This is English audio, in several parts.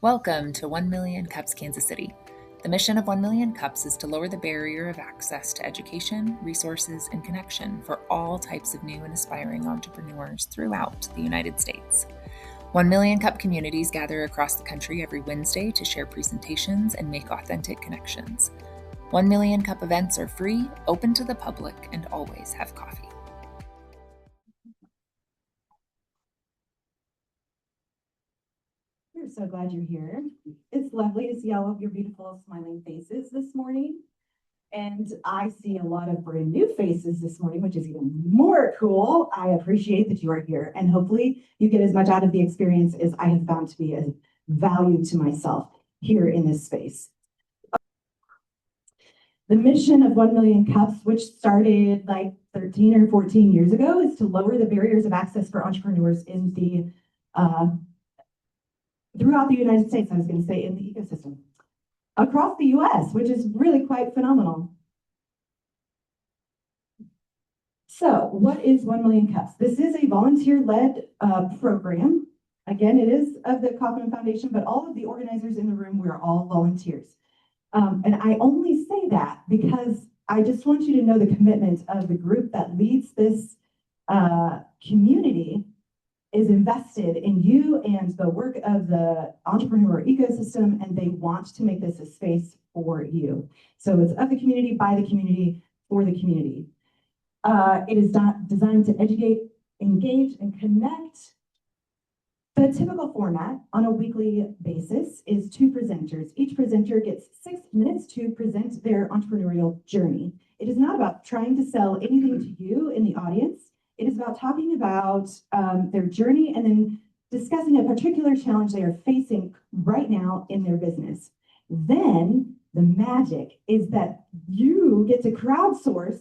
Welcome to 1 Million Cups Kansas City. The mission of 1 Million Cups is to lower the barrier of access to education, resources, and connection for all types of new and aspiring entrepreneurs throughout the United States. 1 Million Cup communities gather across the country every Wednesday to share presentations and make authentic connections. 1 Million Cup events are free, open to the public, and always have coffee. We're so glad you're here. It's lovely to see all of your beautiful smiling faces this morning. And I see a lot of brand new faces this morning, which is even more cool. I appreciate that you are here, and hopefully you get as much out of the experience as I have found to be a value to myself here in this space. The mission of 1 Million Cups, which started like 13 or 14 years ago, is to lower the barriers of access for entrepreneurs in the throughout the United States, I was going to say, in the ecosystem, across the US, which is really quite phenomenal. So what is 1 Million Cups? This is a volunteer-led program. Again, it is of the Kaufman Foundation, but all of the organizers in the room, we're all volunteers. And I only say that because I just want you to know the commitment of the group that leads this community is invested in you and the work of the entrepreneur ecosystem, and they want to make this a space for you. So it's of the community, by the community, for the community. It is designed to educate, engage, and connect. The typical format on a weekly basis is 2 presenters. Each presenter gets 6 minutes to present their entrepreneurial journey. It is not about trying to sell anything to you in the audience. It is about talking about their journey and then discussing a particular challenge they are facing right now in their business. Then the magic is that you get to crowdsource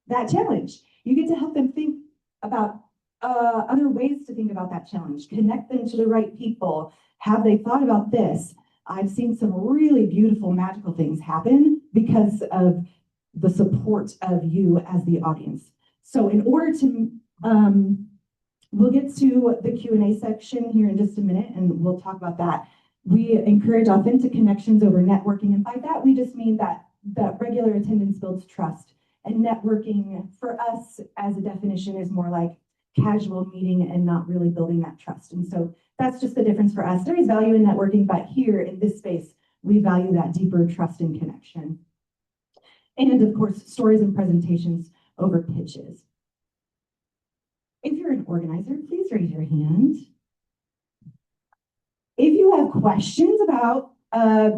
that challenge. You get to help them think about other ways to think about that challenge, connect them to the right people. Have they thought about this? I've seen some really beautiful, magical things happen because of the support of you as the audience. So in order to, we'll get to the Q&A section here in just a minute, and we'll talk about that. We encourage authentic connections over networking, and by that we just mean that regular attendance builds trust. And networking for us as a definition is more like casual meeting and not really building that trust. And so that's just the difference for us. There is value in networking, but here in this space, we value that deeper trust and connection. And of course, stories and presentations over pitches. If you're an organizer, please raise your hand. If you have questions about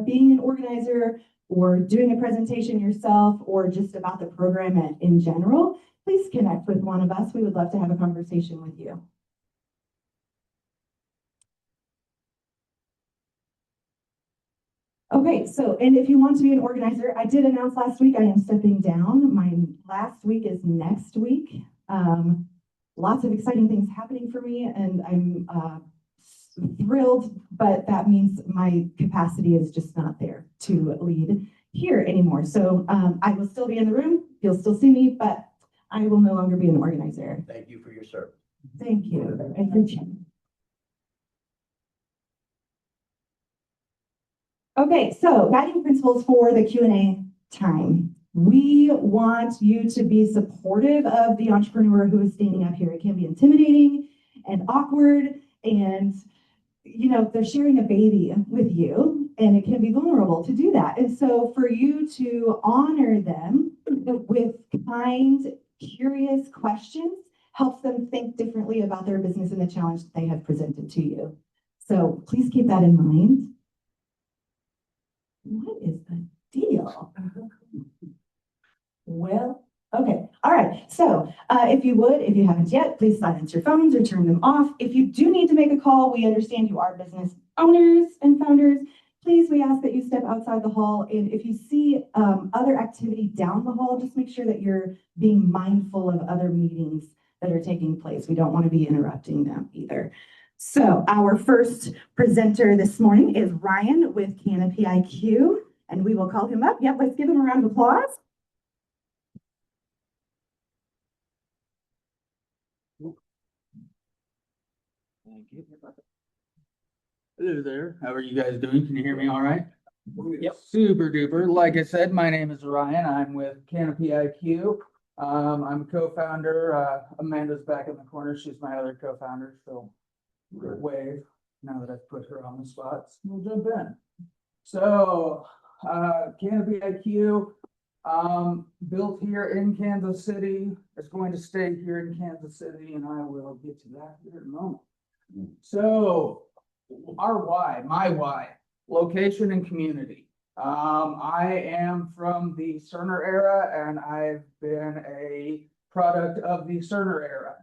being an organizer or doing a presentation yourself or just about the program in general, please connect with one of us. We would love to have a conversation with you. Okay, so, and if you want to be an organizer, I did announce last week I am stepping down. My last week is next week. Lots of exciting things happening for me, and I'm thrilled, but that means my capacity is just not there to lead here anymore. So I will still be in the room. You'll still see me, but I will no longer be an organizer. Thank you for your service. Thank you. I appreciate it. Okay, so guiding principles for the Q&A time. We want you to be supportive of the entrepreneur who is standing up here. It can be intimidating and awkward, and you know, they're sharing a baby with you, and it can be vulnerable to do that. And so for you to honor them with kind, curious questions helps them think differently about their business and the challenge that they have presented to you. So please keep that in mind. What is the deal? Well, okay. All right. So if you haven't yet, please silence your phones or turn them off. If you do need to make a call, we understand you are business owners and founders. Please, we ask that you step outside the hall. And if you see other activity down the hall, just make sure that you're being mindful of other meetings that are taking place. We don't want to be interrupting them either. So our first presenter this morning is Ryan with CanopIQ, and we will call him up. Yep, let's give him a round of applause. Thank you. Hello there. How are you guys doing? Can you hear me all right? Yep. Super duper. Like I said, my name is Ryan. I'm with CanopIQ. I'm a co-founder. Amanda's back in the corner. She's my other co-founder. So wave now that I've put her on the spot. We'll jump in. So CanopIQ, built here in Kansas City, is going to stay here in Kansas City, and I will get to that here in a moment. So our why, my why, location and community. I am from the Cerner era, and I've been a product of the Cerner era.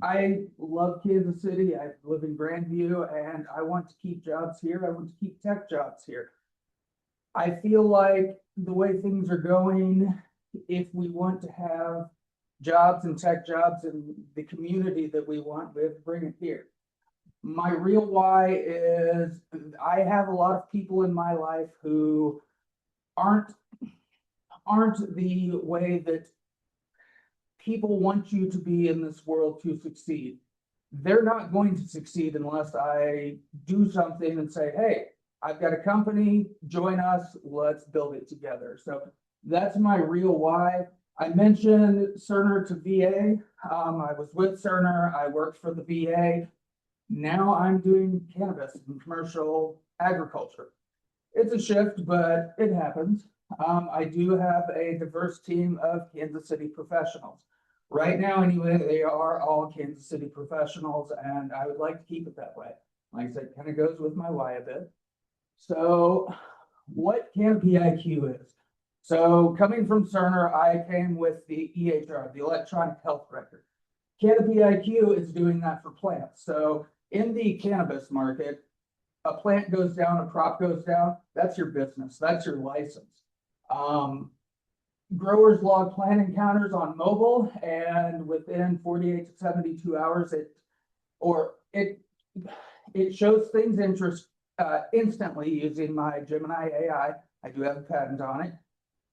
I love Kansas City. I live in Grandview, and I want to keep jobs here. I want to keep tech jobs here. I feel like the way things are going, if we want to have jobs and tech jobs in the community that we want, we have to bring it here. My real why is I have a lot of people in my life who aren't the way that people want you to be in this world to succeed. They're not going to succeed unless I do something and say, hey, I've got a company, join us, let's build it together. So that's my real why. I mentioned Cerner to VA. I was with Cerner, I worked for the VA. Now I'm doing cannabis and commercial agriculture. It's a shift, but it happens. I do have a diverse team of Kansas City professionals. Right now, anyway, they are all Kansas City professionals, and I would like to keep it that way. Like I said, kind of goes with my why a bit. So what CanopIQ is. So coming from Cerner, I came with the EHR, the electronic health record. CanopIQ is doing that for plants. So in the cannabis market, a plant goes down, a crop goes down, that's your business, that's your license. Growers log plant encounters on mobile, and within 48 to 72 hours, it shows things instantly using my Gemini AI. I do have a patent on it.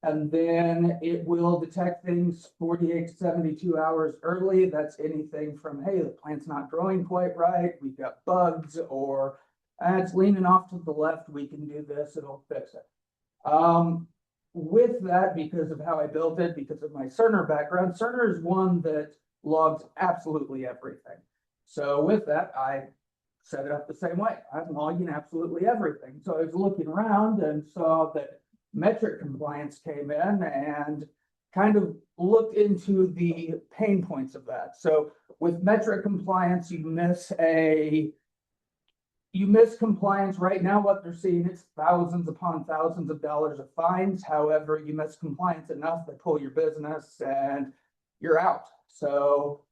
And then it will detect things 48 to 72 hours early. That's anything from, hey, the plant's not growing quite right, we've got bugs, or it's leaning off to the left, we can do this, it'll fix it. With that, because of how I built it, because of my Cerner background, Cerner is one that logs absolutely everything. So with that, I set it up the same way. I'm logging absolutely everything. So I was looking around and saw that metric compliance came in and kind of looked into the pain points of that. So with metric compliance, you miss compliance. Right now, what they're seeing, it's thousands upon thousands of dollars of fines. However, you miss compliance enough, they pull your business and you're out. So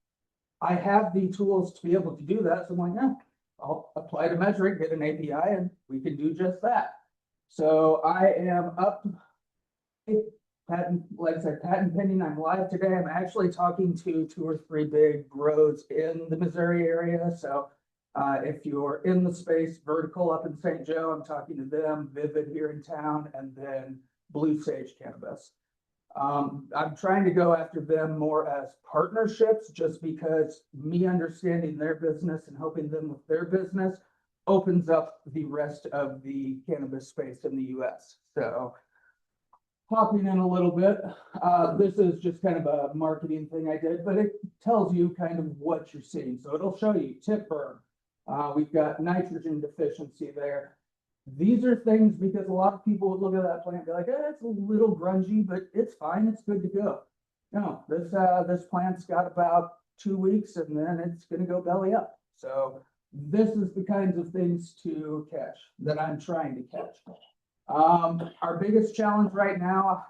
I have the tools to be able to do that. So I'm like, yeah, I'll apply to metric, get an API, and we can do just that. So I am up, patent, like I said, patent pending. I'm live today. I'm actually talking to 2 or 3 big grows in the Missouri area. So if you're in the space, Vertical up in St. Joe, I'm talking to them, Vivid here in town, and then Blue Sage Cannabis. I'm trying to go after them more as partnerships, just because me understanding their business and helping them with their business opens up the rest of the cannabis space in the US. So hopping in a little bit, this is just kind of a marketing thing I did, but it tells you kind of what you're seeing. So it'll show you tip burn. We've got nitrogen deficiency there. These are things, because a lot of people would look at that plant and be like, it's a little grungy, but it's fine, it's good to go. No, this plant's got about 2 weeks and then it's going to go belly up. So this is the kinds of things to catch that I'm trying to catch. Our biggest challenge right now,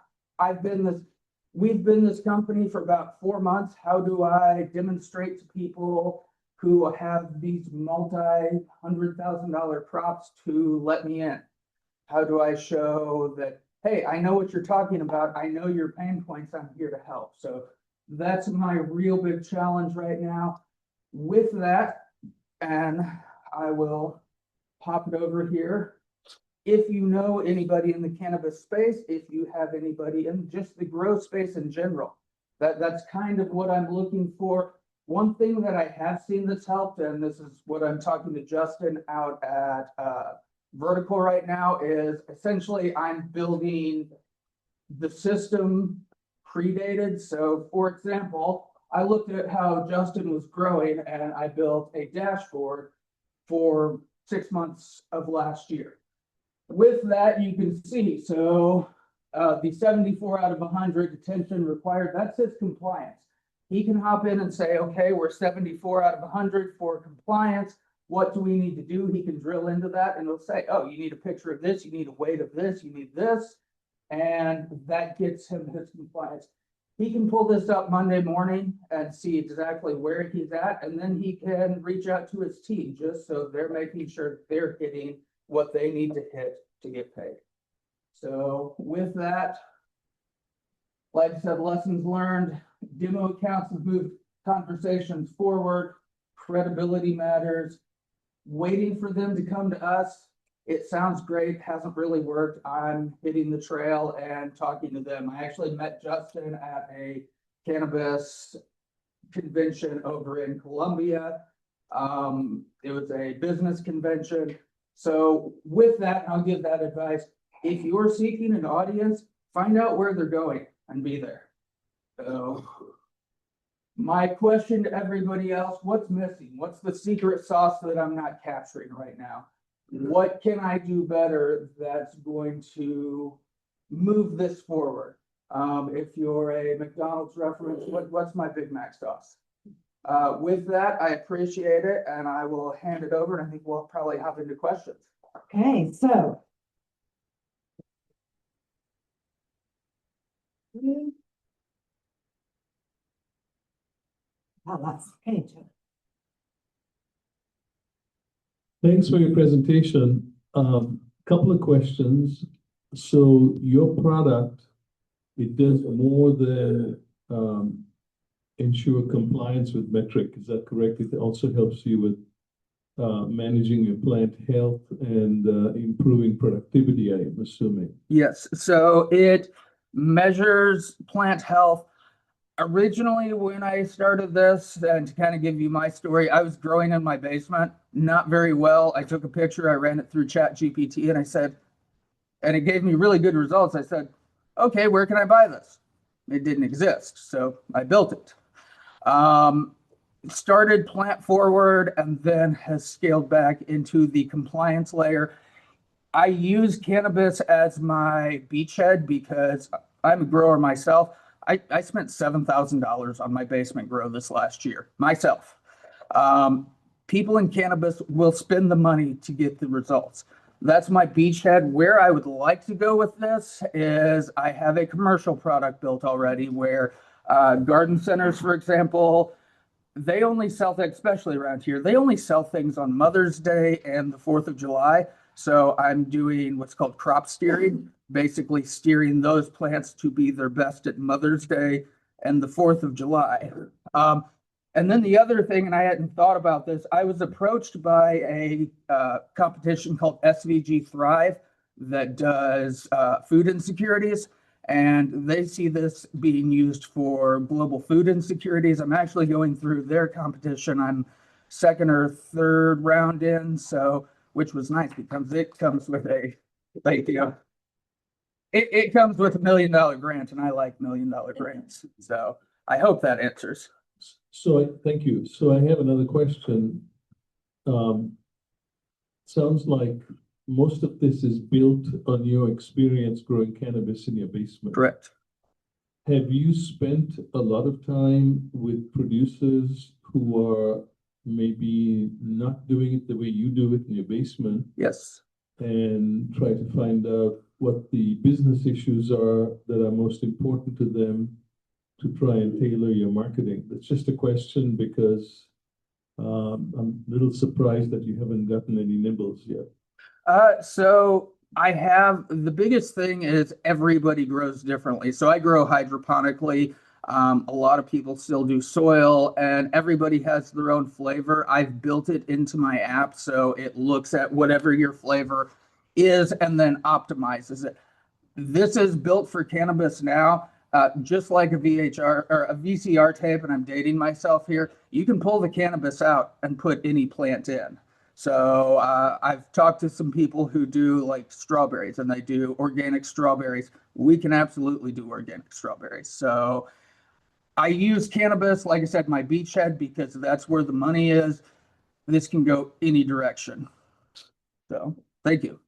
we've been this company for about 4 months. How do I demonstrate to people who have these multi-$100,000 crops to let me in? How do I show that, hey, I know what you're talking about, I know your pain points, I'm here to help? So that's my real big challenge right now. With that, and I will pop it over here. If you know anybody in the cannabis space, if you have anybody in just the grow space in general, that's kind of what I'm looking for. One thing that I have seen that's helped, and this is what I'm talking to Justin out at Vertical right now, is essentially I'm building the system predated. So for example, I looked at how Justin was growing and I built a dashboard for 6 months of last year. With that, you can see, so the 74 out of 100 detention required, that's his compliance. He can hop in and say, okay, we're 74 out of 100 for compliance. What do we need to do? He can drill into that and it'll say, oh, you need a picture of this, you need a weight of this, you need this. And that gets him his compliance. He can pull this up Monday morning and see exactly where he's at, and then he can reach out to his team just so they're making sure they're hitting what they need to hit to get paid. So with that, like I said, lessons learned, demo accounts have moved conversations forward, credibility matters, waiting for them to come to us. It sounds great, hasn't really worked. I'm hitting the trail and talking to them. I actually met Justin at a cannabis convention over in Columbia. It was a business convention. So with that, I'll give that advice. If you're seeking an audience, find out where they're going and be there. So my question to everybody else, what's missing? What's the secret sauce that I'm not capturing right now? What can I do better that's going to move this forward? If you're a McDonald's reference, what's my Big Mac sauce? With that, I appreciate it, and I will hand it over, and I think we'll probably hop into questions. Okay, so. Oh, that's okay, Joe. Thanks for your presentation. Couple of questions. So your product, it does more than ensure compliance with metric. Is that correct? It also helps you with managing your plant health and improving productivity, I am assuming. Yes, so it measures plant health. Originally, when I started this, and to kind of give you my story, I was growing in my basement, not very well. I took a picture, I ran it through ChatGPT, and I said, and it gave me really good results. I said, okay, where can I buy this? It didn't exist, so I built it. Started plant forward and then has scaled back into the compliance layer. I use cannabis as my beachhead because I'm a grower myself. I spent $7,000 on my basement grow this last year, myself. People in cannabis will spend the money to get the results. That's my beachhead. Where I would like to go with this is I have a commercial product built already where garden centers, for example, they only sell things, especially around here, they only sell things on Mother's Day and the 4th of July. So I'm doing what's called crop steering, basically steering those plants to be their best at Mother's Day and the 4th of July. And then the other thing, and I hadn't thought about this, I was approached by a competition called SVG Thrive that does food insecurities. And they see this being used for global food insecurities. I'm actually going through their competition. I'm second or third round in, so which was nice because it comes with a it comes with $1 million grant, and I like $1 million grants. So I hope that answers. So thank you. So I have another question. Sounds like most of this is built on your experience growing cannabis in your basement. Correct. Have you spent a lot of time with producers who are maybe not doing it the way you do it in your basement? Yes. And try to find out what the business issues are that are most important to them to try and tailor your marketing? That's just a question because I'm a little surprised that you haven't gotten any nibbles yet. So I have, the biggest thing is everybody grows differently. So I grow hydroponically. A lot of people still do soil, and everybody has their own flavor. I've built it into my app so it looks at whatever your flavor is and then optimizes it. This is built for cannabis now. Just like a VHR or a VCR tape, and I'm dating myself here, you can pull the cannabis out and put any plant in. So I've talked to some people who do like strawberries and they do organic strawberries. We can absolutely do organic strawberries. So I use cannabis, like I said, my beachhead because that's where the money is. This can go any direction. So thank you.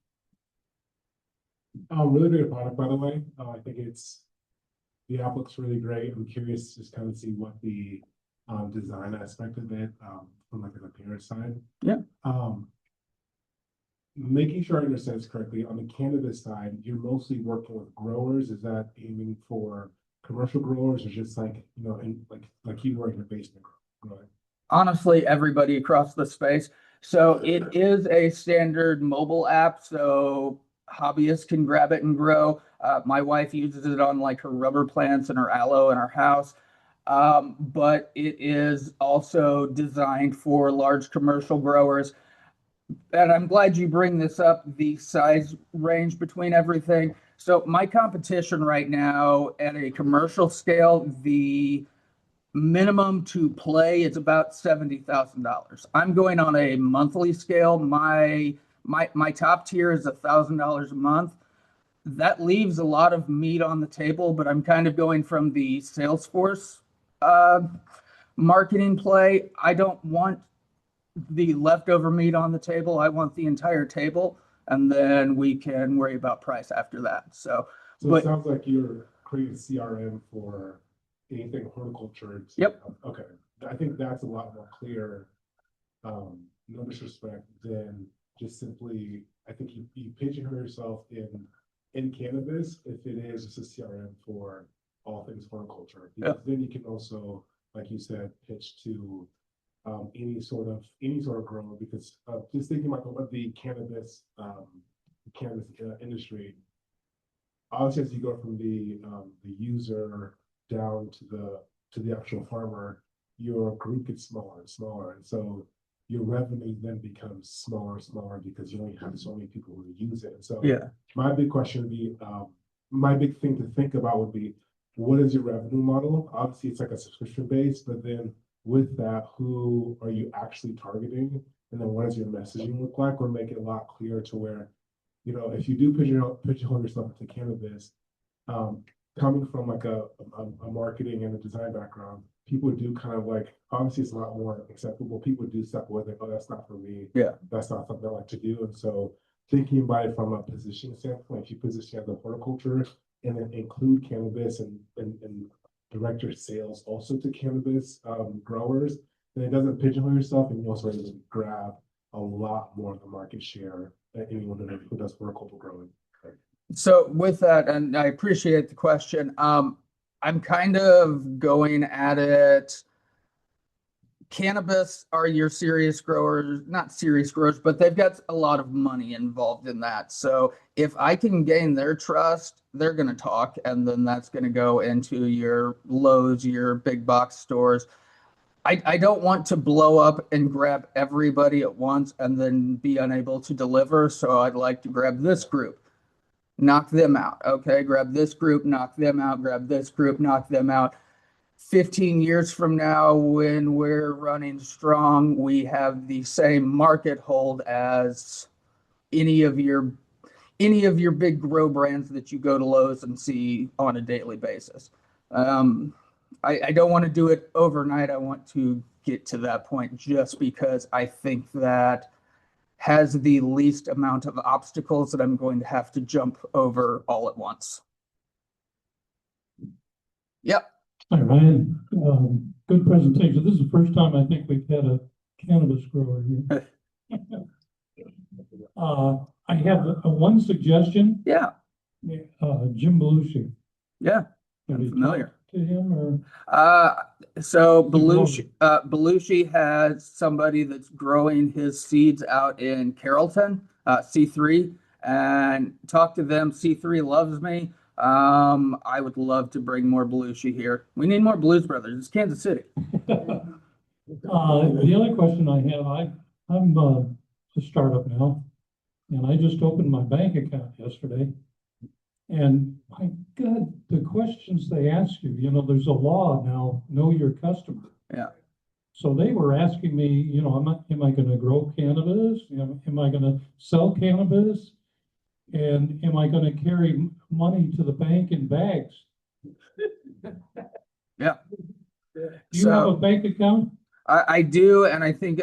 Really great product, by the way. I think the app looks really great. I'm curious to just kind of see what the design aspect of it from like an appearance side. Yeah. Making sure I understand this correctly, on the cannabis side, you're mostly working with growers. Is that aiming for commercial growers or just like, like you were in your basement growing? Honestly, everybody across the space. So it is a standard mobile app, so hobbyists can grab it and grow. My wife uses it on like her rubber plants and her aloe in our house. But it is also designed for large commercial growers. And I'm glad you bring this up, the size range between everything. So my competition right now at a commercial scale, the minimum to play is about $70,000. I'm going on a monthly scale. My top tier is $1,000 a month. That leaves a lot of meat on the table, but I'm kind of going from the Salesforce marketing play. I don't want the leftover meat on the table. I want the entire table, and then we can worry about price after that. So it sounds like you're creating CRM for anything horticulture. Yep. Okay. I think that's a lot more clear, no disrespect, than just simply, I think you pigeonhole yourself in cannabis if it is just a CRM for all things horticulture. Because then you can also, like you said, pitch to any sort of grower, because just thinking about the cannabis industry, obviously as you go from the user down to the actual farmer, your group gets smaller and smaller, and so your revenue then becomes smaller and smaller because you only have so many people who use it. And so my big question would be, my big thing to think about would be, what is your revenue model? Obviously it's like a subscription base, but then with that, who are you actually targeting? And then what does your messaging look like? Or make it a lot clearer to where, if you do pigeonhole yourself into cannabis, coming from like a marketing and a design background, people do kind of like, obviously it's a lot more acceptable. People do step away, like, oh, that's not for me. Yeah. That's not something I like to do. And so thinking about it from a positioning standpoint, if you position as a horticulture and then include cannabis and direct your sales also to cannabis growers, then it doesn't pigeonhole yourself, and you also able to grab a lot more of the market share that anyone who does horticultural growing. So with that, and I appreciate the question, I'm kind of going at it. Cannabis are your serious growers, not serious growers, but they've got a lot of money involved in that. So if I can gain their trust, they're going to talk, and then that's going to go into your Lowe's, your big box stores. I don't want to blow up and grab everybody at once and then be unable to deliver. So I'd like to grab this group, knock them out. Okay, grab this group, knock them out, grab this group, knock them out. 15 years from now, when we're running strong, we have the same market hold as any of your big grow brands that you go to Lowe's and see on a daily basis. I don't want to do it overnight. I want to get to that point just because I think that has the least amount of obstacles that I'm going to have to jump over all at once. Yep. Hi, Ryan. Good presentation. This is the first time I think we've had a cannabis grower here. I have one suggestion. Yeah. Jim Belushi. Yeah. Have you Familiar. talked to him or? So Belushi has somebody that's growing his seeds out in Carrollton, C3, and talk to them. C3 loves me. I would love to bring more Belushi here. We need more Blues Brothers. It's Kansas City. The other question I have, I'm a startup now, and I just opened my bank account yesterday. And my God, the questions they ask you, you know, there's a law now, know your customer. Yeah. So they were asking me, you know, am I gonna grow cannabis? Am I gonna sell cannabis? And am I gonna carry money to the bank in bags? Yeah. Do you have a bank account? I do, and I think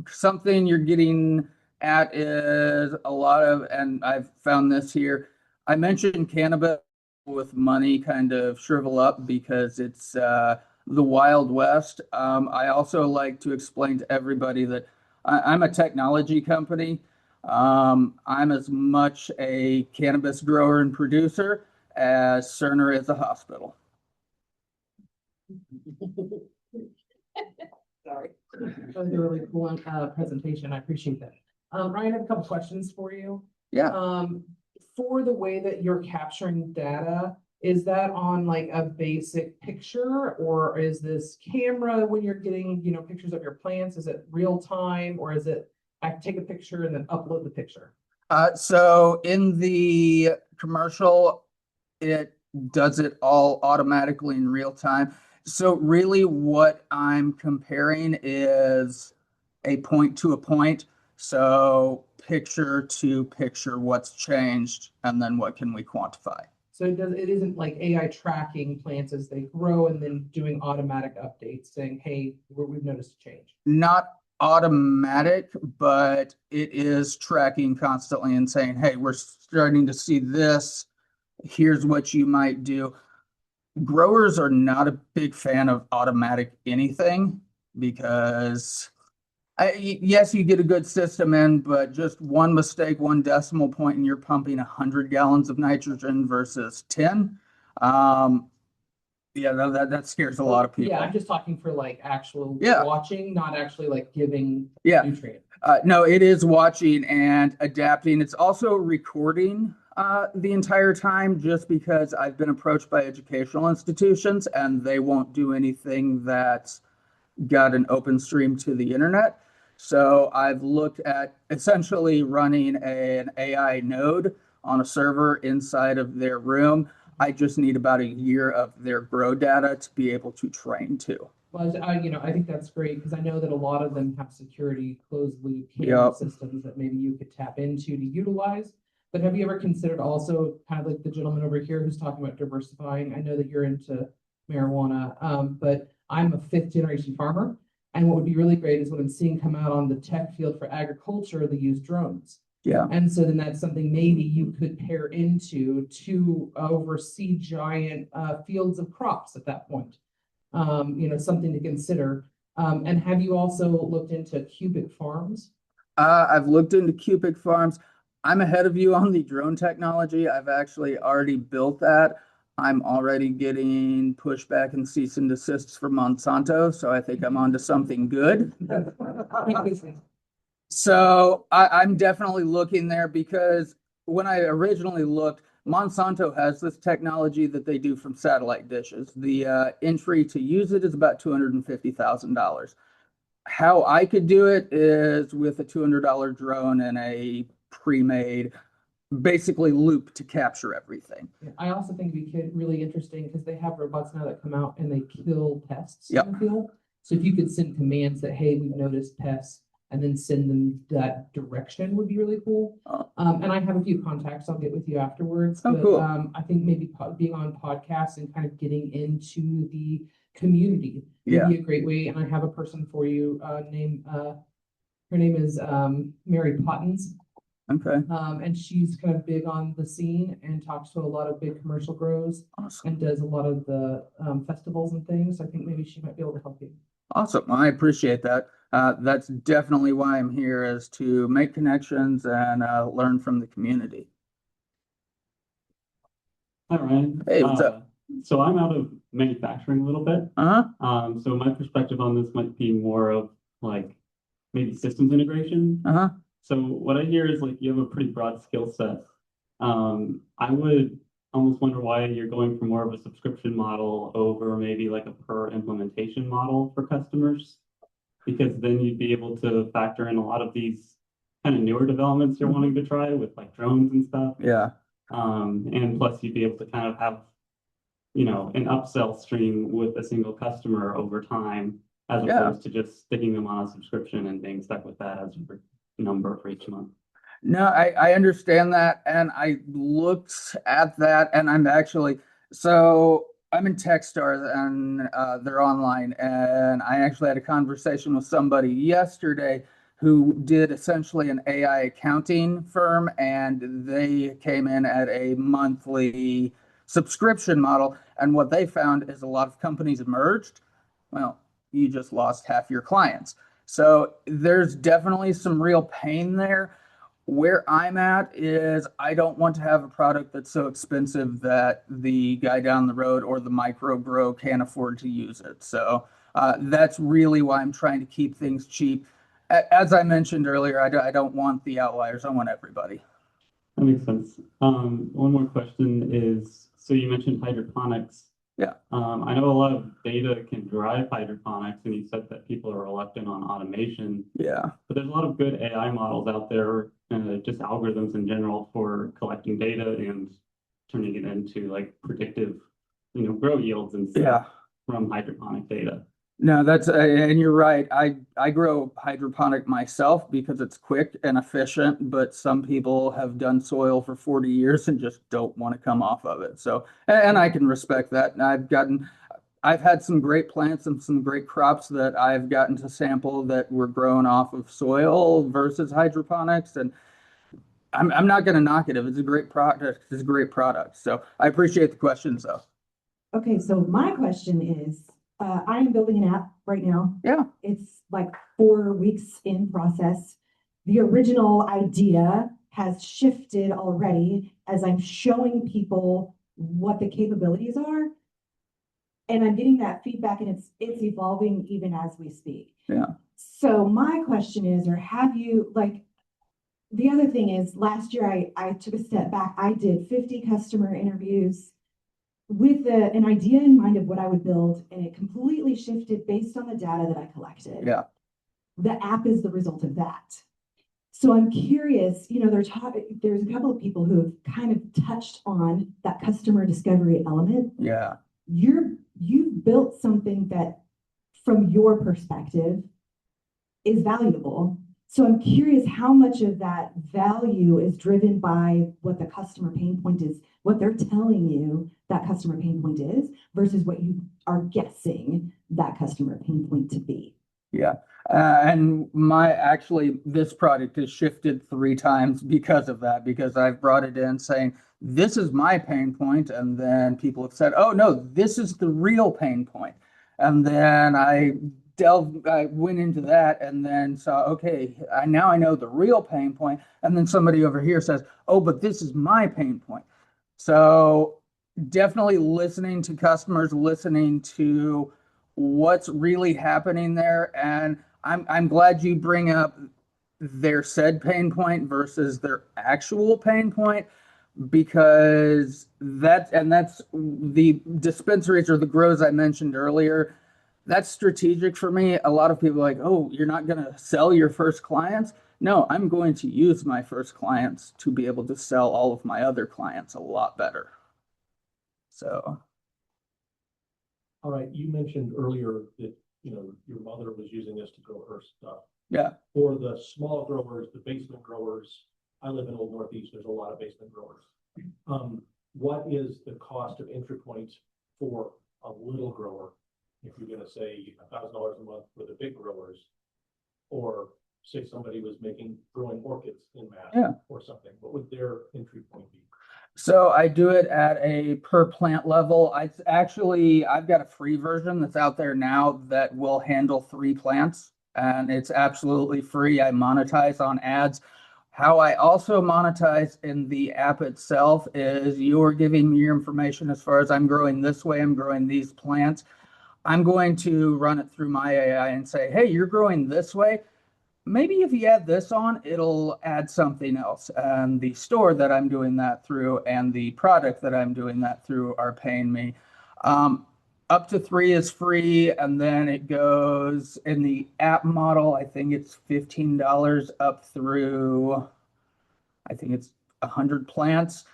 something you're getting at is a lot of, and I've found this here. I mentioned cannabis with money kind of shrivel up because it's the Wild West. I also like to explain to everybody that I'm a technology company. I'm as much a cannabis grower and producer as Cerner is a hospital. Sorry. That was a really cool presentation. I appreciate that. Ryan, I have a couple questions for you. Yeah. For the way that you're capturing data, is that on like a basic picture, or is this camera when you're getting, you know, pictures of your plants? Is it real time, or is it I take a picture and then upload the picture? So in the commercial, it does it all automatically in real time. So really what I'm comparing is a point to a point. So picture to picture, what's changed, and then what can we quantify? So it isn't like AI tracking plants as they grow and then doing automatic updates saying, hey, we've noticed a change. Not automatic, but it is tracking constantly and saying, hey, we're starting to see this. Here's what you might do. Growers are not a big fan of automatic anything because yes, you get a good system in, but just one mistake, one decimal point, and you're pumping 100 gallons of nitrogen versus 10. Yeah, that scares a lot of people. Yeah, I'm just talking for like actual Yeah. watching, not actually like giving Yeah. nutrient. No, it is watching and adapting. It's also recording the entire time just because I've been approached by educational institutions and they won't do anything that's got an open stream to the internet. So I've looked at essentially running an AI node on a server inside of their room. I just need about a year of their grow data to be able to train to. Well, I think that's great because I know that a lot of them have security closed loop camera Yep. systems that maybe you could tap into to utilize. But have you ever considered also kind of like the gentleman over here who's talking about diversifying? I know that you're into marijuana, but I'm a fifth generation farmer. And what would be really great is what I'm seeing come out on the tech field for agriculture, they use drones. Yeah. And so then that's something maybe you could pair into to oversee giant fields of crops at that point. Something to consider. And have you also looked into cubic farms? I've looked into cubic farms. I'm ahead of you on the drone technology. I've actually already built that. I'm already getting pushback and cease and desists from Monsanto, so I think I'm onto something good. So I'm definitely looking there because when I originally looked, Monsanto has this technology that they do from satellite dishes. The entry to use it is about $250,000. How I could do it is with a $200 drone and a pre-made, basically loop to capture everything. I also think it'd be really interesting because they have robots now that come out and they kill pests Yep. in the field. So if you could send commands that, hey, we've noticed pests, and then send them that direction would be really cool. And I have a few contacts I'll get with you afterwards. Oh, but, cool. I think maybe being on podcasts and kind of getting into the community would Yeah. be a great way. And I have a person for you named, her name is Mary Pottins. Okay. And she's kind of big on the scene and talks to a lot of big commercial grows Awesome. and does a lot of the festivals and things. I think maybe she might be able to help you. Awesome. I appreciate that. That's definitely why I'm here, is to make connections and learn from the community. Hi, Ryan. Hey, what's up? So I'm out of manufacturing a little bit. Uh-huh. So my perspective on this might be more of like maybe systems integration. Uh-huh. So what I hear is like you have a pretty broad skill set. I would almost wonder why you're going for more of a subscription model over maybe like a per implementation model for customers, because then you'd be able to factor in a lot of these kind of newer developments you're wanting to try with like drones and stuff. Yeah. And plus you'd be able to kind of have, an upsell stream with a single customer over time, as Yeah. opposed to just sticking them on a subscription and being stuck with that as your number for each month. No, I understand that, and I looked at that, and I'm in Techstars, and they're online, and I actually had a conversation with somebody yesterday who did essentially an AI accounting firm, and they came in at a monthly subscription model, and what they found is a lot of companies merged. Well, you just lost half your clients. So there's definitely some real pain there. Where I'm at is I don't want to have a product that's so expensive that the guy down the road or the micro grow can't afford to use it. So that's really why I'm trying to keep things cheap. As I mentioned earlier, I don't want the outliers. I want everybody. That makes sense. One more question is, so you mentioned hydroponics. Yeah. I know a lot of data can drive hydroponics, and you said that people are reluctant on automation, Yeah. but there's a lot of good AI models out there, just algorithms in general for collecting data and turning it into like predictive, grow yields and stuff Yeah. from hydroponic data. No, and you're right. I grow hydroponic myself because it's quick and efficient, but some people have done soil for 40 years and just don't want to come off of it. So, and I can respect that. And I've had some great plants and some great crops that I've gotten to sample that were grown off of soil versus hydroponics. And I'm not going to knock it. If it's a great product, it's a great product. So I appreciate the questions though. Okay, so my question is, I am building an app right now. Yeah. It's like 4 weeks in process. The original idea has shifted already as I'm showing people what the capabilities are. And I'm getting that feedback, and it's evolving even as we speak. Yeah. So my question is, or have you, like, the other thing is, last year I took a step back. I did 50 customer interviews with an idea in mind of what I would build, and it completely shifted based on the data that I collected. Yeah. The app is the result of that. So I'm curious, there's a couple of people who have kind of touched on that customer discovery element. Yeah. You've built something that, from your perspective, is valuable. So I'm curious how much of that value is driven by what the customer pain point is, what they're telling you that customer pain point is, versus what you are guessing that customer pain point to be. Yeah. And this product has shifted 3 times because of that, because I've brought it in saying, this is my pain point. And then people have said, oh, no, this is the real pain point. And then I went into that and then saw, okay, now I know the real pain point. And then somebody over here says, oh, but this is my pain point. So definitely listening to customers, listening to what's really happening there. And I'm glad you bring up their said pain point versus their actual pain point, because that's the dispensaries or the grows I mentioned earlier. That's strategic for me. A lot of people are like, oh, you're not going to sell your first clients. No, I'm going to use my first clients to be able to sell all of my other clients a lot better. So. All right, you mentioned earlier that, your mother was using this to grow her stuff. Yeah. For the small growers, the basement growers, I live in Old Northeast, there's a lot of basement growers. What is the cost of entry points for a little grower? If you're gonna say $1,000 a month for the big growers, or say somebody was growing orchids in mass or something, what would their entry point be? So I do it at a per plant level. I've got a free version that's out there now that will handle 3 plants, and it's absolutely free. I monetize on ads. How I also monetize in the app itself is you're giving me your information as far as I'm growing this way, I'm growing these plants. I'm going to run it through my AI and say, hey, you're growing this way. Maybe if you add this on, it'll add something else. And the store that I'm doing that through and the product that I'm doing that through are paying me. Up to 3 is free, and then it goes in the app model. I think it's $15 up through, I think it's 100 plants.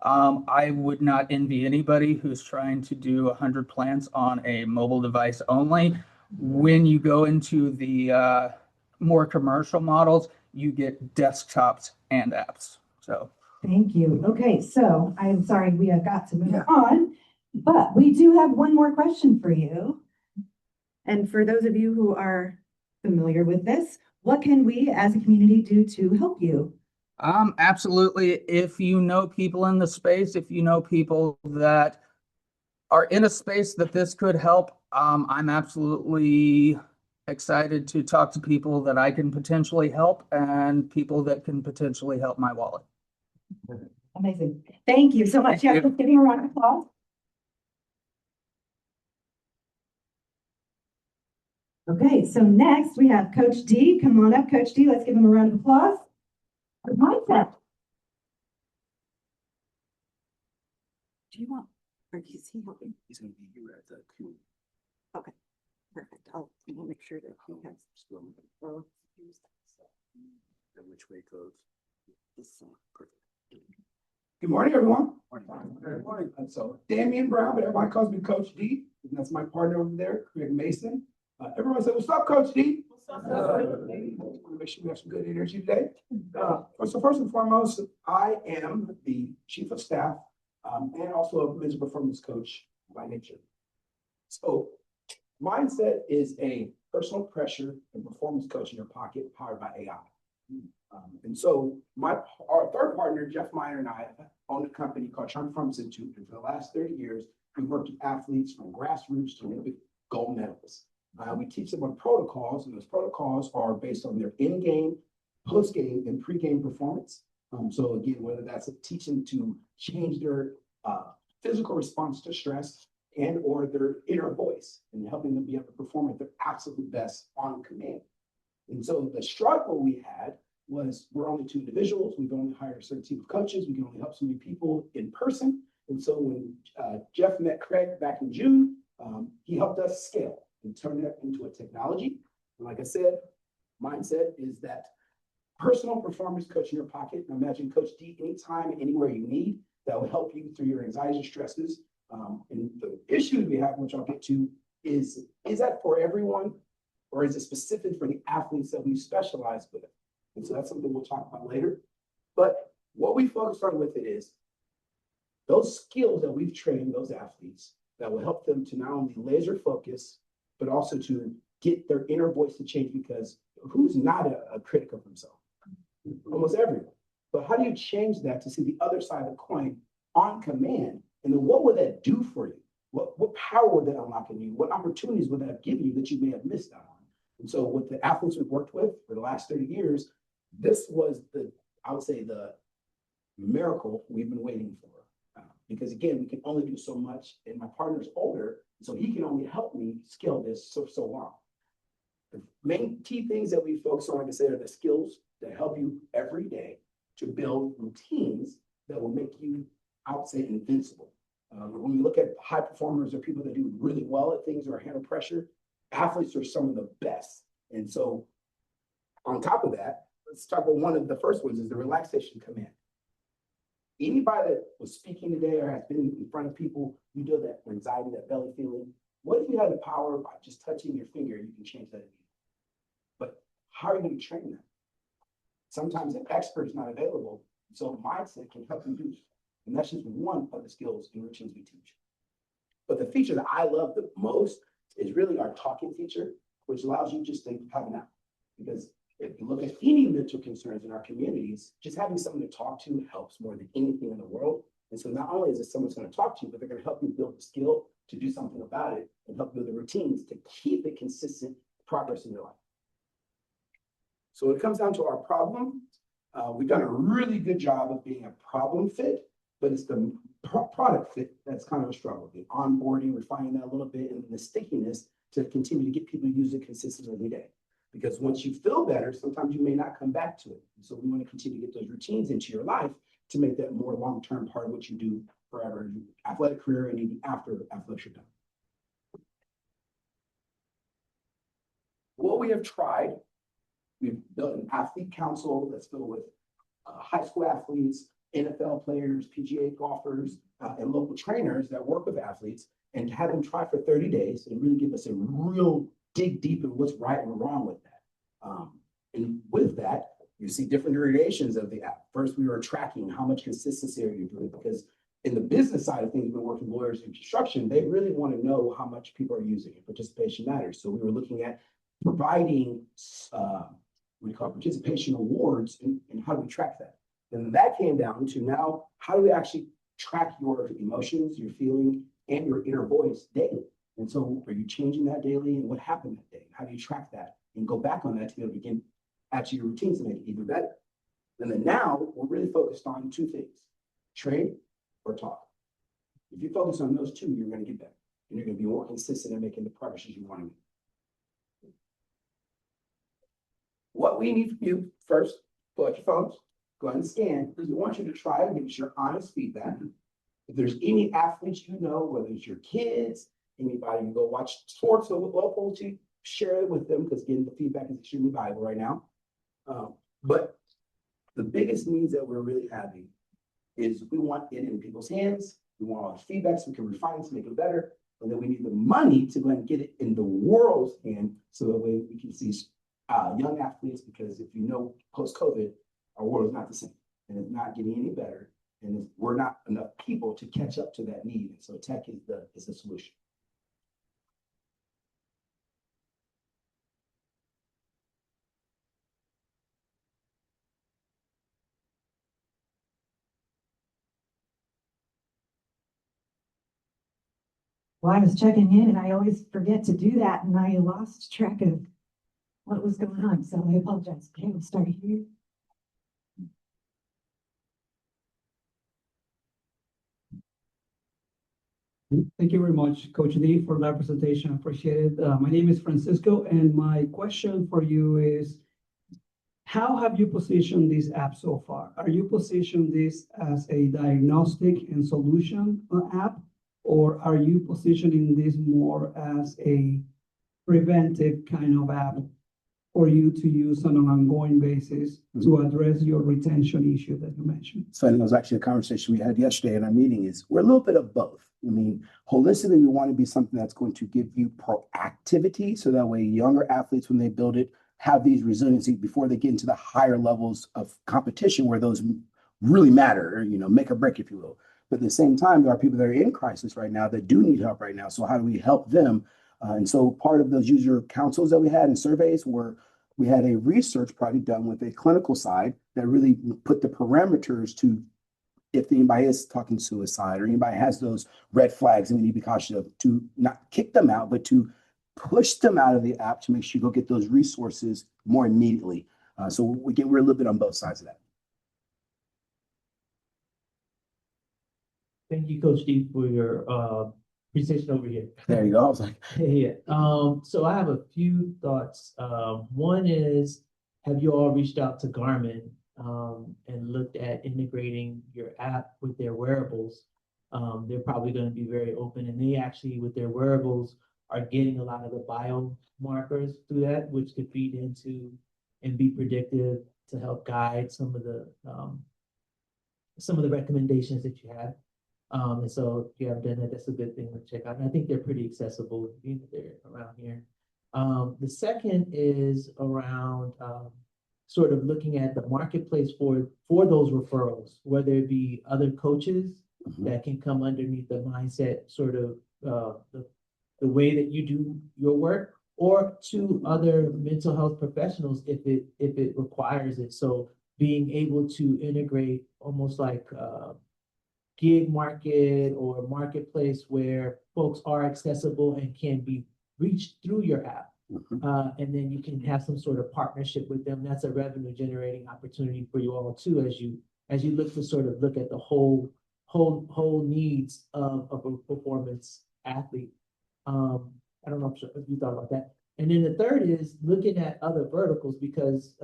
I would not envy anybody who's trying to do 100 plants on a mobile device only. When you go into the more commercial models, you get desktops and apps. So Thank you. Okay, so I'm sorry, we have got to move on, but we do have one more question for you. And for those of you who are familiar with this, what can we as a community do to help you? absolutely. If you know people in the space, if you know people that are in a space that this could help, I'm absolutely excited to talk to people that I can potentially help and people that can potentially help my wallet. Amazing. Thank you so much. Thank Yeah, you. let's give you a round of applause. Okay, so next we have Coach D. Come on up, Coach D. Let's give him a round of applause. Myndset. Do you want, or is he helping? He's gonna be here at the Q. Okay, perfect. I'll make sure that he has. Well, And which way it goes. this, Perfect. Good morning, everyone. Good morning. So Damian Brown, but everybody calls me Coach D. And that's my partner over there, Craig Mason. Everyone say, what's up, Coach D? What's up? Want to make sure we have some good energy today. So first and foremost, I am the chief of staff and also a mental performance coach by nature. So Myndset is a personal pressure and performance coach in your pocket powered by AI. And so our third partner, Jeff Meyer, and I own a company called Charm Performance Institute. And for the last 30 years, we've worked with athletes from grassroots to Olympic gold medalists. We teach them on protocols, and those protocols are based on their in-game, post-game, and pre-game performance. So again, whether that's teaching to change their physical response to stress and or their inner voice and helping them be able to perform at their absolute best on command. And so the struggle we had was we're only two individuals. We've only hired a certain team of coaches. We can only help so many people in person. And so when Jeff met Craig back in June, he helped us scale and turn that into a technology. And like I said, Myndset is that personal performance coach in your pocket. Now imagine Coach D anytime, anywhere you need that will help you through your anxiety stresses. And the issues we have, which I'll get to, is that for everyone or is it specific for the athletes that we specialize with? And so that's something we'll talk about later. But what we focus on with it is those skills that we've trained those athletes that will help them to not only laser focus, but also to get their inner voice to change, because who's not a critic of himself? Almost everyone. But how do you change that to see the other side of the coin on command? And then what would that do for you? What power would that unlock in you? What opportunities would that have given you that you may have missed out on? And so with the athletes we've worked with for the last 30 years, this was I would say the miracle we've been waiting for. Because again, we can only do so much, and my partner's older, so he can only help me scale this so long. The main key things that we focus on, like I said, are the skills that help you every day to build routines that will make you, I would say, invincible. When we look at high performers or people that do really well at things or handle pressure, athletes are some of the best. And so on top of that, let's talk about one of the first ones is the relaxation command. Anybody that was speaking today or has been in front of people, you know that anxiety, that belly feeling. What if you had the power by just touching your finger, you can change that immediately? But how are you going to train that? Sometimes an expert is not available, so Myndset can help you do it. And that's just one of the skills and routines we teach. But the feature that I love the most is really our talking feature, which allows you just to have an app. Because if you look at any mental concerns in our communities, just having someone to talk to helps more than anything in the world. And so not only is it someone's going to talk to you, but they're going to help you build the skill to do something about it and help build the routines to keep it consistent progress in your life. So when it comes down to our problem, we've done a really good job of being a problem fit, but it's the product fit that's kind of a struggle. The onboarding, refining that a little bit, and the stickiness to continue to get people to use it consistently every day. Because once you feel better, sometimes you may not come back to it. So we want to continue to get those routines into your life to make that more long-term part of what you do forever in your athletic career and even after athletics are done. What we have tried, we've built an athlete council that's filled with high school athletes NFL players, PGA golfers, and local trainers that work with athletes, and have them try for 30 days and really give us a real dig deep in what's right and wrong with that. And with that, you see different variations of the app. First, we were tracking how much consistency are you doing, because in the business side of things, we're working with lawyers in construction, they really want to know how much people are using it. Participation matters. So we were looking at providing what we call participation awards, and how do we track that? And that came down to now, how do we actually track your emotions, your feeling, and your inner voice daily? And so are you changing that daily, and what happened that day? How do you track that and go back on that to be able to begin actually your routines to make it even better? And then now we're really focused on two things: train or talk. If you focus on those two, you're going to get better, and you're going to be more consistent in making the progress you want to make. What we need from you first, pull out your phones, go ahead and scan, because we want you to try to give us your honest feedback. If there's any athletes you know, whether it's your kids, anybody, you go watch sports local, to share it with them, because again, the feedback is extremely valuable right now. But the biggest needs that we're really having is we want it in people's hands. We want all the feedback so we can refine it to make it better. And then we need the money to go and get it in the world's hand, so that way we can see young athletes, because if you know, post-COVID, our world is not the same, and it's not getting any better, and we're not enough people to catch up to that need. And so tech is the solution. Well, I was checking in and I always forget to do that, and I lost track of what was going on, so I apologize. Okay, we'll start here. Thank you very much, Coach D, for that presentation. Appreciate it. My name is Francisco, and my question for you is, how have you positioned this app so far? Are you positioned this as a diagnostic and solution app, or are you positioning this more as a preventive kind of app for you to use on an ongoing basis to address your retention issue that you mentioned? So it was actually a conversation we had yesterday in our meeting. Is we're a little bit of both. I mean, holistically, we want to be something that's going to give you proactivity, so that way younger athletes, when they build it, have these resiliency before they get into the higher levels of competition where those really matter, you know, make or break, if you will. But at the same time, there are people that are in crisis right now that do need help right now. So how do we help them? And so part of those user councils that we had and surveys were, we had a research project done with a clinical side that really put the parameters to, if anybody is talking suicide or anybody has those red flags and we need to be cautious of, to not kick them out, but to push them out of the app to make sure you go get those resources more immediately. So again, we're a little bit on both sides of that. Thank you, Coach D, for your presentation over here. There you go. I was like, Yeah. So I have a few thoughts. One is, have you all reached out to Garmin and looked at integrating your app with their wearables? They're probably going to be very open, and they actually, with their wearables, are getting a lot of the biomarkers through that, which could feed into and be predictive to help guide some of the recommendations that you have. And so if you haven't done that, that's a good thing to check out. And I think they're pretty accessible, being that they're around here. The second is around sort of looking at the marketplace for those referrals, whether it be other coaches that can come underneath the Myndset sort of the way that you do your work, or to other mental health professionals if it requires it. So being able to integrate almost like gig market or marketplace where folks are accessible and can be reached through your app. And then you can have some sort of partnership with them. That's a revenue generating opportunity for you all too, as you look to sort of look at the whole needs of a performance athlete. I don't know if you thought about that. And then the third is looking at other verticals, because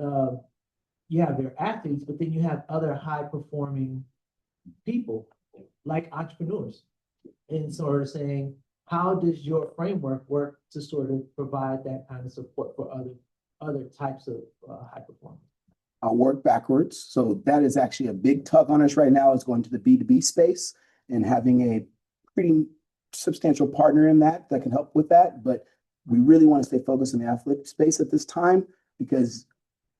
you have their athletes, but then you have other high performing people like entrepreneurs, and sort of saying, how does your framework work to sort of provide that kind of support for other types of high performance? I'll work backwards. So that is actually a big tug on us right now, is going to the B2B space and having a pretty substantial partner in that can help with that. But we really want to stay focused in the athletic space at this time, because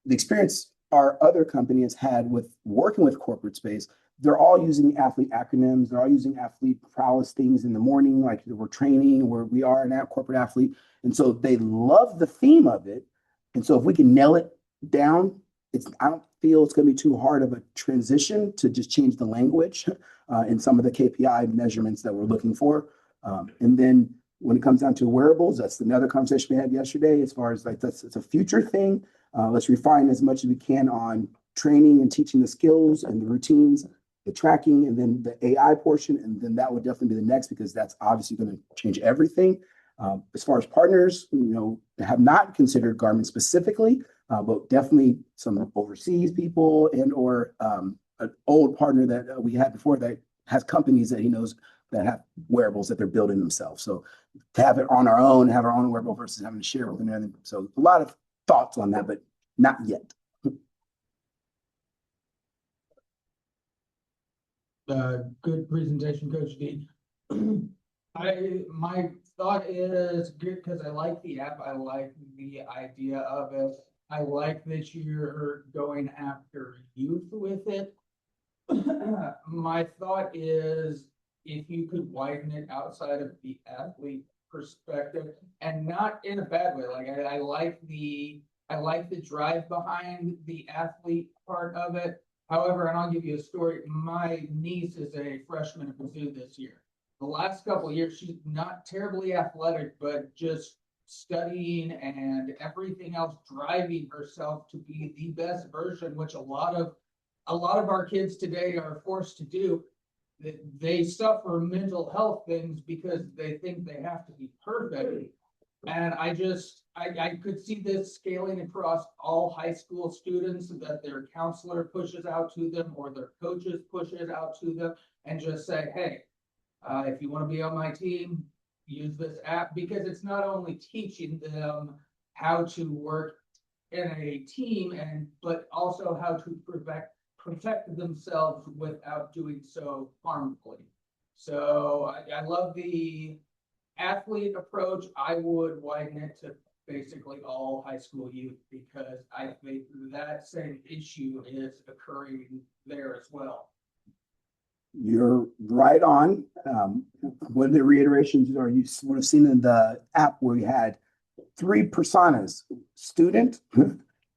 the experience our other company has had with working with corporate space, they're all using athlete acronyms. They're all using athlete prowess things in the morning, like we're training, where we are an corporate athlete. And so they love the theme of it. And so if we can nail it down, I don't feel it's going to be too hard of a transition to just change the language in some of the KPI measurements that we're looking for. And then when it comes down to wearables, that's another conversation we had yesterday, as far as like it's a future thing. Let's refine as much as we can on training and teaching the skills and the routines, the tracking, and then the AI portion. And then that would definitely be the next, because that's obviously going to change everything. As far as partners, have not considered Garmin specifically, but definitely some overseas people and or an old partner that we had before that has companies that he knows that have wearables that they're building themselves. So to have it on our own, have our own wearable versus having to share with them. So a lot of thoughts on that, but not yet. Good presentation, Coach D. My thought is good because I like the app. I like the idea of it. I like that you're going after youth with it. My thought is, if you could widen it outside of the athlete perspective, and not in a bad way. Like I like the drive behind the athlete part of it. However, and I'll give you a story. My niece is a freshman at Mizzou this year. The last couple of years, she's not terribly athletic, but just studying and everything else, driving herself to be the best version, which a lot of our kids today are forced to do. They suffer mental health things because they think they have to be perfect. And I could see this scaling across all high school students, that their counselor pushes out to them or their coaches push it out to them and just say, hey, if you want to be on my team, use this app, because it's not only teaching them how to work in a team, but also how to protect themselves without doing so harmfully. So I love the athlete approach. I would widen it to basically all high school youth, because I think that same issue is occurring there as well. You're right on. One of the reiterations, or you would have seen in the app, where we had 3 personas: student,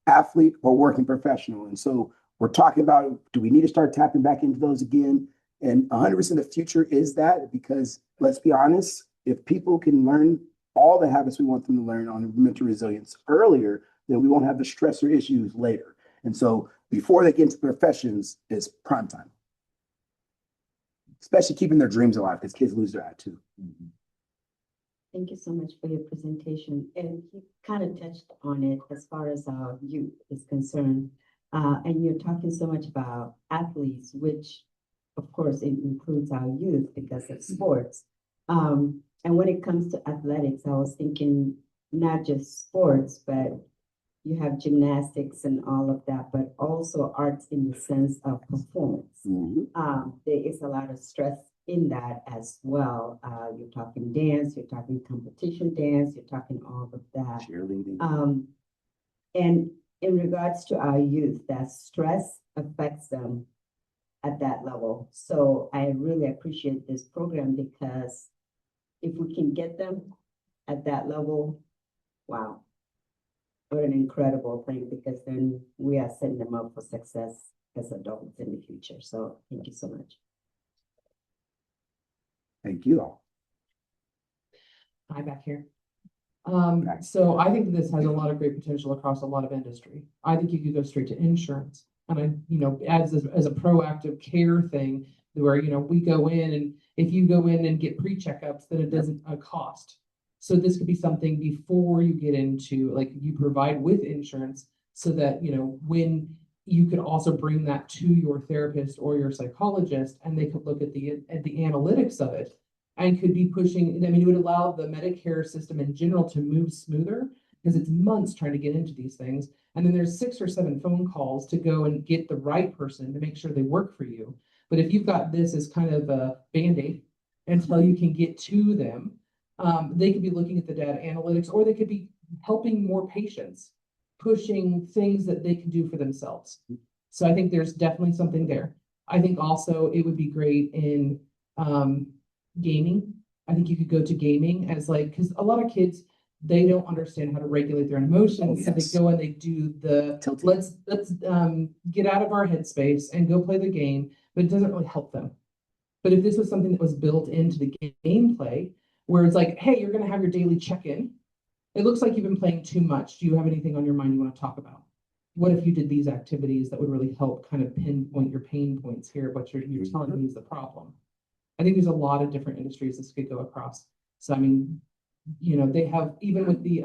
athlete, or working professional. And so we're talking about, do we need to start tapping back into those again? And 100% the future is that, because let's be honest, if people can learn all the habits we want them to learn on mental resilience earlier, then we won't have the stressor issues later. And so before they get into professions is prime time. Especially keeping their dreams alive, because kids lose their attitude. Thank you so much for your presentation. And you kind of touched on it as far as our youth is concerned. And you're talking so much about athletes, which of course it includes our youth because it's sports. And when it comes to athletics, I was thinking not just sports, but you have gymnastics and all of that, but also arts in the sense of performance. There is a lot of stress in that as well. You're talking dance, you're talking competition dance, you're talking all of that. Cheerleading. And in regards to our youth, that stress affects them at that level. So I really appreciate this program, because if we can get them at that level, wow. What an incredible thing, because then we are setting them up for success as adults in the future. So thank you so much. Thank you all. Hi, back here. So I think this has a lot of great potential across a lot of industry. I think you could go straight to insurance, and as a proactive care thing, where we go in, and if you go in and get pre-checkups, then it doesn't cost. So this could be something before you get into, like, you provide with insurance, so that, when you could also bring that to your therapist or your psychologist, and they could look at the analytics of it and could be pushing. I mean, it would allow the Medicare system in general to move smoother, because it's months trying to get into these things. And then there's 6 or 7 phone calls to go and get the right person to make sure they work for you. But if you've got this as kind of a Band-Aid until you can get to them, they could be looking at the data analytics, or they could be helping more patients, pushing things that they can do for themselves. So I think there's definitely something there. I think also it would be great in gaming. I think you could go to gaming as like, because a lot of kids, they don't understand how to regulate their emotions. So they go and they do the let's get out of our headspace and go play the game, but it doesn't really help them. But if this was something that was built into the gameplay, where it's like, hey, you're going to have your daily check-in. It looks like you've been playing too much. Do you have anything on your mind you want to talk about? What if you did these activities that would really help kind of pinpoint your pain points here, what you're telling me is the problem? I think there's a lot of different industries this could go across. So, I mean, you know, they have, even with the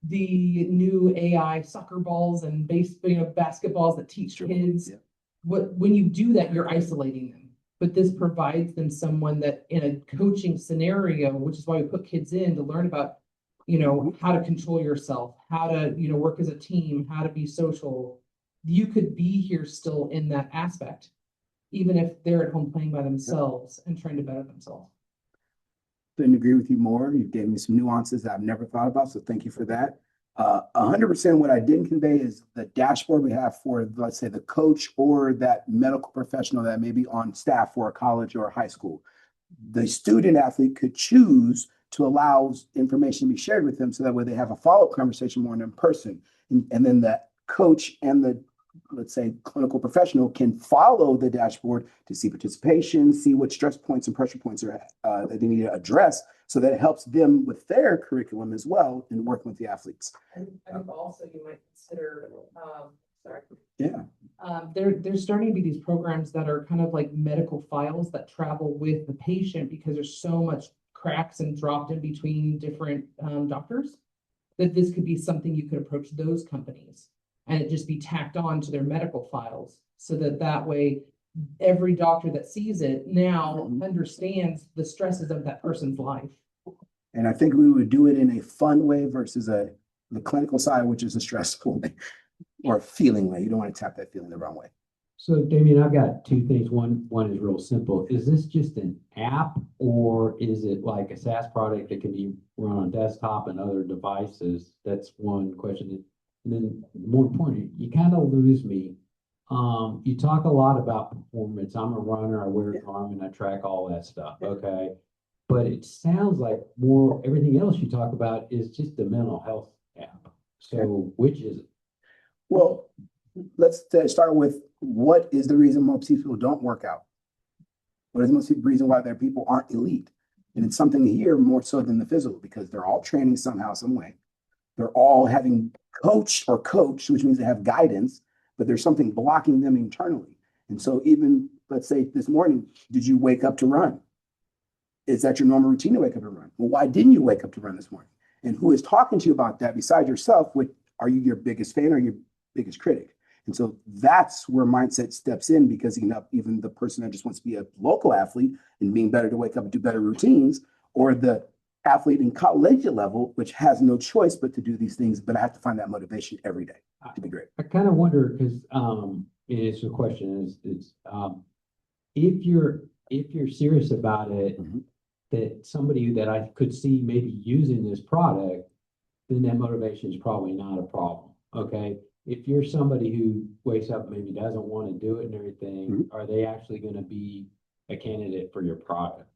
new AI soccer balls and basketballs that teach kids, when you do that, you're isolating them. But this provides them someone that in a coaching scenario, which is why we put kids in to learn about, you know, how to control yourself, how to, you know, work as a team, how to be social. You could be here still in that aspect, even if they're at home playing by themselves and trying to better themselves. Couldn't agree with you more. You've given me some nuances that I've never thought about, so thank you for that. 100% what I didn't convey is the dashboard we have for, let's say, the coach or that medical professional that may be on staff for a college or a high school. The student athlete could choose to allow information to be shared with them so that way they have a follow-up conversation more in person. And then the coach and the, let's say, clinical professional can follow the dashboard to see participation, see what stress points and pressure points are that they need to address, so that it helps them with their curriculum as well in working with the athletes. And I think also you might consider, Yeah. There's starting to be these programs that are kind of like medical files that travel with the patient, because there's so much cracks and dropped in between different doctors, that this could be something you could approach those companies and it just be tacked on to their medical files, so that way every doctor that sees it now understands the stresses of that person's life. And I think we would do it in a fun way versus the clinical side, which is a stressful way or a feeling way. You don't want to tap that feeling the wrong way. So Damien, I've got 2 things. One is real simple. Is this just an app, or is it like a SaaS product that can be run on desktop and other devices? That's one question. And then more importantly, you kind of lose me. You talk a lot about performance. I'm a runner, I wear a Garmin, I track all that stuff. Okay. But it sounds like more everything else you talk about is just a mental health app. So which is it? Well, let's start with, what is the reason most people don't work out? What is the reason why their people aren't elite? And it's something here more so than the physical, because they're all training somehow, some way. They're all having coached, which means they have guidance, but there's something blocking them internally. And so even, let's say this morning, did you wake up to run? Is that your normal routine to wake up and run? Well, why didn't you wake up to run this morning? And who is talking to you about that besides yourself? Are you your biggest fan or your biggest critic? And so that's where Myndset steps in, because even the person that just wants to be a local athlete and being better to wake up and do better routines, or the athlete in collegiate level, which has no choice but to do these things, but I have to find that motivation every day to be great. I kind of wonder, because it's a question is if you're serious about it, that somebody that I could see maybe using this product, then that motivation is probably not a problem. Okay. If you're somebody who wakes up, maybe doesn't want to do it and everything, are they actually going to be a candidate for your product?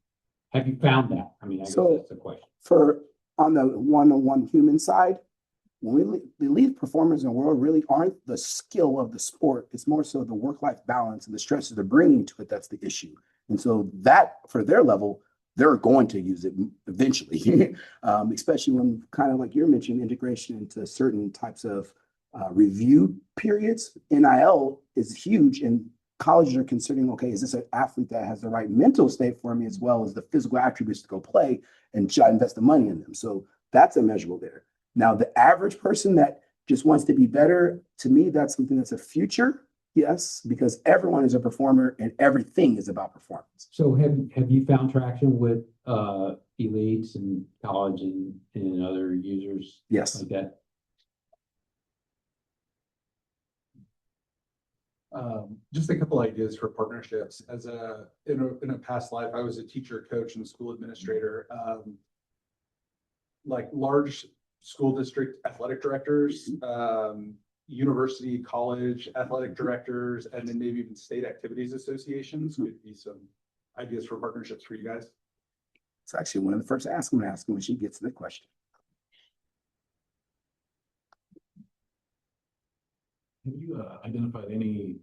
Have you found that? I mean, I guess that's the question. For on the one-on-one human side, when the elite performers in the world really aren't the skill of the sport. It's more so the work-life balance and the stresses they're bringing to it. That's the issue. And so that, for their level, they're going to use it eventually, especially when, kind of like you're mentioning, integration into certain types of review periods. NIL is huge, and colleges are considering, okay, is this an athlete that has the right mental state for me as well as the physical attributes to go play, and should I invest the money in them? So that's a measurable there. Now, the average person that just wants to be better, to me, that's something that's a future. Yes, because everyone is a performer and everything is about performance. So have you found traction with elites and college and other users? Yes. Like that? Just a couple ideas for partnerships. In a past life, I was a teacher, coach, and school administrator. Like large school district athletic directors, university, college athletic directors, and then maybe even state activities associations would be some ideas for partnerships for you guys. It's actually one of the first asks I'm gonna ask when she gets to the question. Have you identified any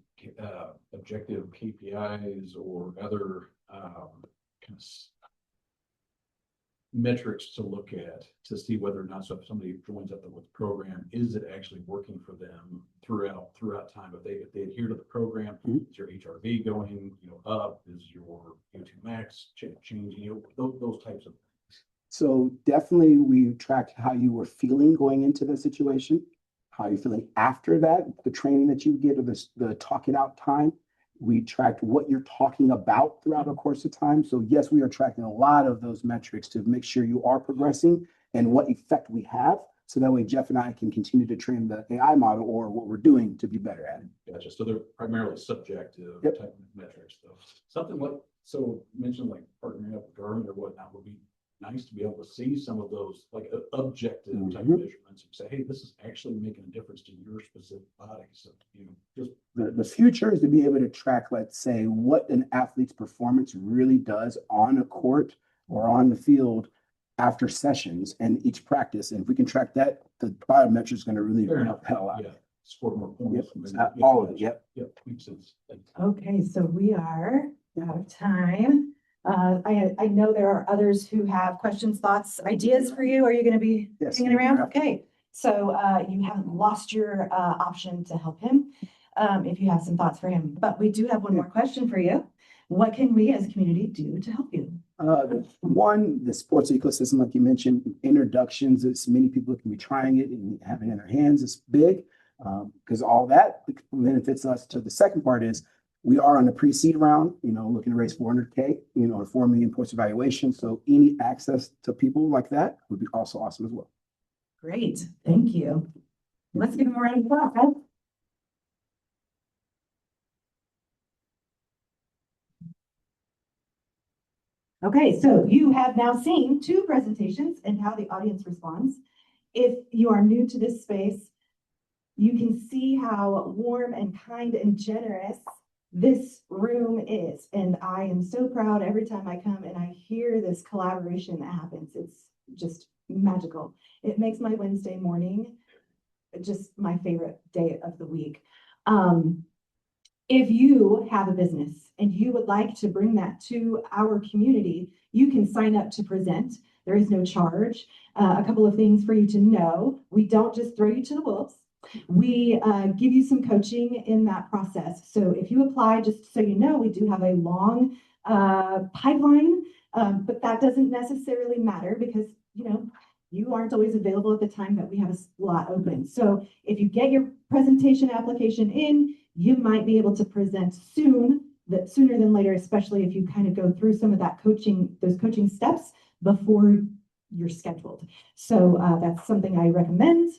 objective KPIs or other kind of metrics to look at to see whether or not, so if somebody joins up with the program, is it actually working for them throughout time? If they adhere to the program, is your HRV going up? Is your O2 max changing? Those types of things. So definitely we tracked how you were feeling going into the situation, how you're feeling after that, the training that you get, or the talking out time. We tracked what you're talking about throughout the course of time. So yes, we are tracking a lot of those metrics to make sure you are progressing and what effect we have. So that way Jeff and I can continue to train the AI model or what we're doing to be better at it. Gotcha. So they're primarily subjective Yep. type of metrics though. Something like, so mentioned like partnering up with government or whatnot would be nice to be able to see some of those like objective type of measurements and say, hey, this is actually making a difference to your specific body. So, just the future is to be able to track, let's say, what an athlete's performance really does on a court or on the field after sessions and each practice. And if we can track that, the biometrics is going to really help hell out. Yeah, score more points. Yep. All of it. Yep. Yep. Makes sense. Okay, so we are out of time. I know there are others who have questions, thoughts, ideas for you. Are you going to be hanging around? Okay, so you haven't lost your option to help him if you have some thoughts for him. But we do have one more question for you. What can we as a community do to help you? One, the sports ecosystem, like you mentioned, introductions. It's many people can be trying it and having it in their hands. It's big because all that benefits us. To the second part is we are on the pre-seed round, looking to raise 400K, or 4 million points evaluation. So any access to people like that would be also awesome as well. Great, thank you. Let's give him a round of applause, guys. Okay, so you have now seen 2 presentations and how the audience responds. If you are new to this space, you can see how warm and kind and generous this room is. And I am so proud every time I come and I hear this collaboration that happens. It's just magical. It makes my Wednesday morning just my favorite day of the week. If you have a business and you would like to bring that to our community, you can sign up to present. There is no charge. A couple of things for you to know. We don't just throw you to the wolves. We give you some coaching in that process. So if you apply, just so you know, we do have a long pipeline, but that doesn't necessarily matter because, you aren't always available at the time that we have a slot open. So if you get your presentation application in, you might be able to present sooner than later, especially if you kind of go through some of that those coaching steps before you're scheduled. So that's something I recommend.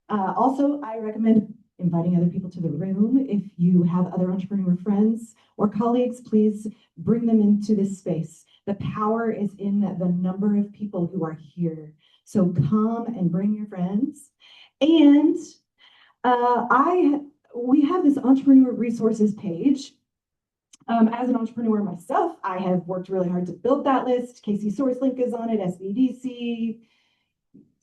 Also, I recommend inviting other people to the room. If you have other entrepreneur friends or colleagues, please bring them into this space. The power is in the number of people who are here. So come and bring your friends. And we have this entrepreneur resources page. As an entrepreneur myself, I have worked really hard to build that list. KC SourceLink is on it, SBDC,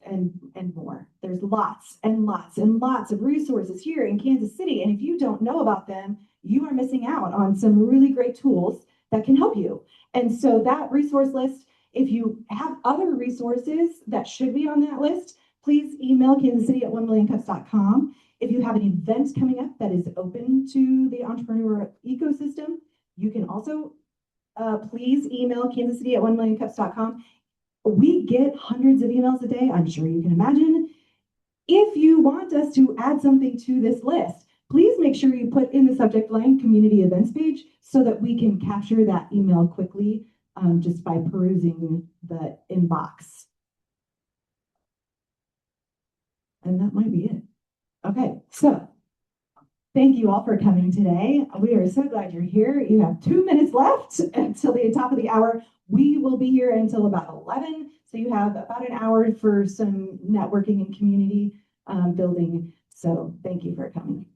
and more. There's lots and lots and lots of resources here in Kansas City. And if you don't know about them, you are missing out on some really great tools that can help you. And so that resource list, if you have other resources that should be on that list, please email kansascity@1millioncups.com. If you have an event coming up that is open to the entrepreneur ecosystem, you can also please email kansascity@1millioncups.com. We get hundreds of emails a day, I'm sure you can imagine. If you want us to add something to this list, please make sure you put in the subject line community events page so that we can capture that email quickly just by perusing the inbox. And that might be it. Okay, so thank you all for coming today. We are so glad you're here. You have 2 minutes left until the top of the hour. We will be here until about 11. So you have about an hour for some networking and community building. So thank you for coming.